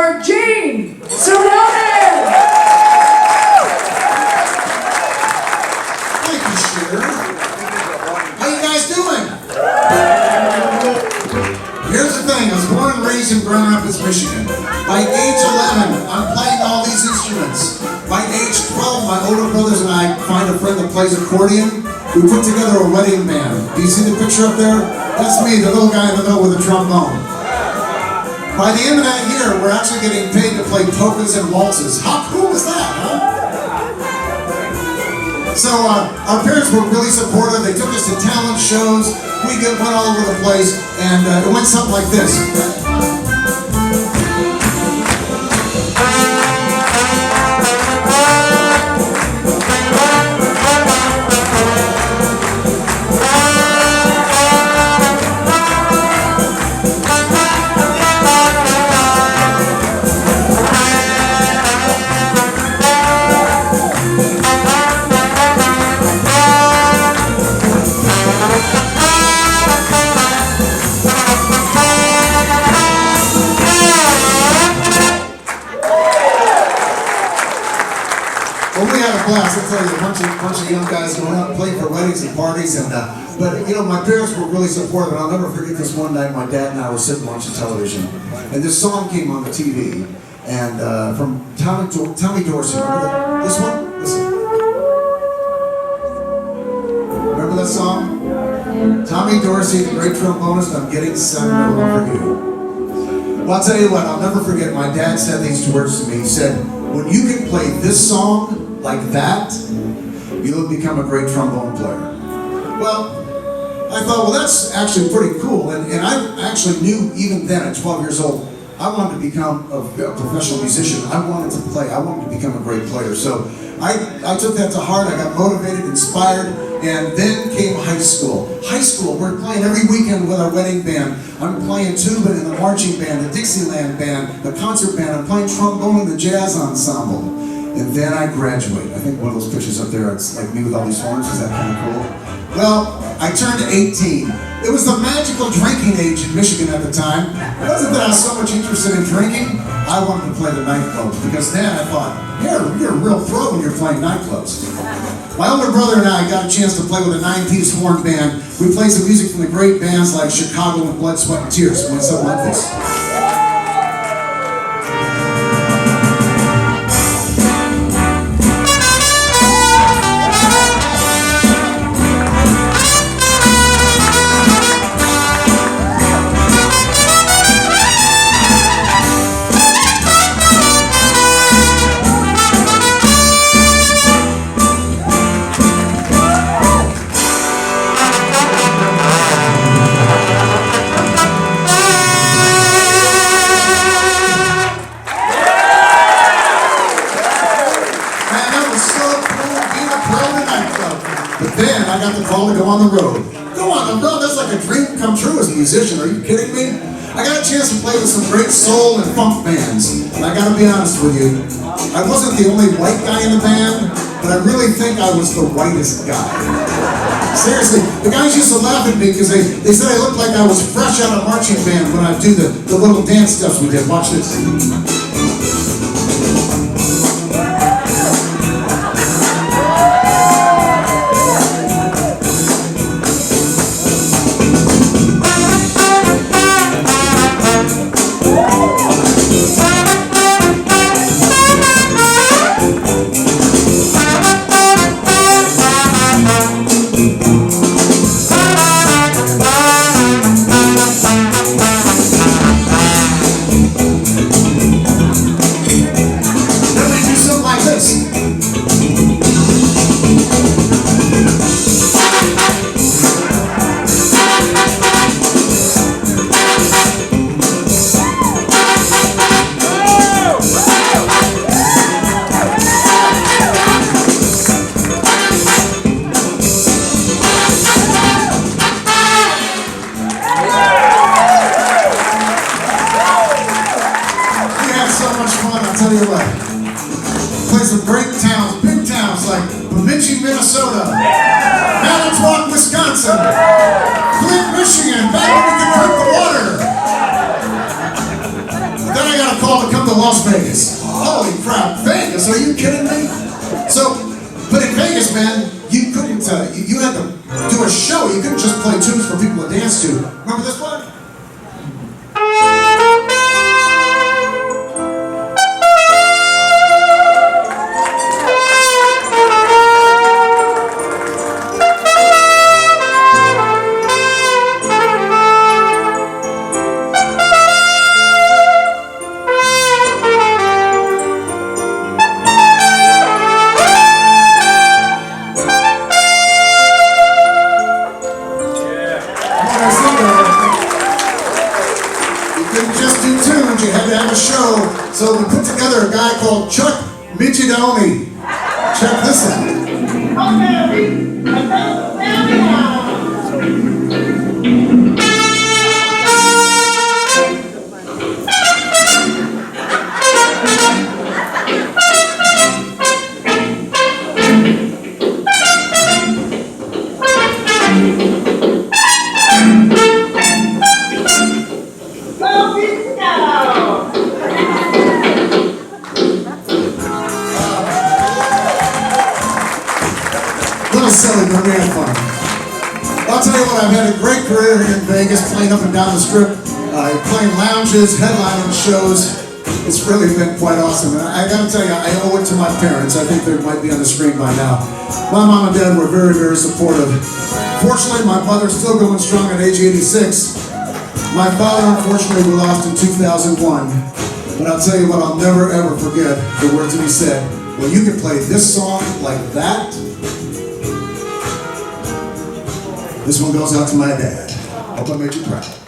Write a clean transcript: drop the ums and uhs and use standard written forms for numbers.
for Gene Surrounded! Thank you, Sharon. How you guys doing? Here's the thing, I was born and raised in Grand Rapids, Michigan. By age 11, I'm playing all these instruments. By age 12, my older brothers and I find a friend that plays accordion. We put together a wedding band. Do you see the picture up there? That's me, the little guy in the middle with a trombone. By the end of that year, we're actually getting paid to play polkas and waltzes. How cool is that, huh? So our parents were really supportive. They took us to talent shows. We went all over the place, and it went something like this. Well, we had a blast. I'll tell you, a bunch of young guys going out and playing for weddings and parties, and but you know, my parents were really supportive. And I'll never forget this one night. My dad and I were sitting watching television, and this song came on the TV, and from Tommy Dorsey. Remember this one? Listen. Remember that song? Tommy Dorsey, the great trombonist. I'm getting sentimental for you. Well, I'll tell you what. I'll never forget. My dad said these words to me. He said, "When you can play this song like that, you'll become a great trombone player." Well, I thought, well, that's actually pretty cool. And I actually knew even then, at 12 years old, I wanted to become a professional musician. I wanted to play. I wanted to become a great player. So I took that to heart. I got motivated, inspired, and then came high school. High school, we're playing every weekend with our wedding band. I'm playing tuba in the marching band, the Dixieland band, the concert band. I'm playing trombone in the jazz ensemble. And then I graduate. I think one of those pictures up there, it's like me with all these horns. Is that kind of cool? Well, I turned 18. It was the magical drinking age in Michigan at the time. It wasn't that I was so much interested in drinking. I wanted to play the nightclubs, because then I thought, you're a real pro when you're playing nightclubs. My older brother and I got a chance to play with a 9-piece horn band. We played some music from the great bands like Chicago and Blood, Sweat, and Tears. Went something like this. But then I got the call to go on the road. Go on the road? That's like a dream come true as a musician. Are you kidding me? I got a chance to play with some great soul and funk bands. And I gotta be honest with you, I wasn't the only white guy in the band, but I really think I was the whitest guy. Seriously, the guys used to laugh at me because they said I looked like I was fresh out of marching band when I do the little dance steps we did. Watch this. I'll tell you what, play some great towns, big towns like Bemidji, Minnesota, Manitowoc, Wisconsin, Flint, Michigan, back when we could drink the water. But then I got a call to come to Las Vegas. Holy crap, Vegas, are you kidding me? So, but in Vegas, man, you couldn't, you had to do a show. You couldn't just play tunes for people to dance to. Remember this one? You had to have a show, so we put together a guy called Chuck Michidoni. Check this out. Silly, but we had fun. I'll tell you what, I've had a great career here in Vegas, playing up and down the strip, playing lounges, headlining shows. It's really been quite awesome. And I gotta tell you, I owe it to my parents. I think they might be on the screen by now. My mom and dad were very, very supportive. Fortunately, my mother's still going strong at age 86. My father, unfortunately, we lost in 2001. But I'll tell you what, I'll never ever forget the words that he said. When you can play this song like that, this one goes out to my dad. Hope I made you proud.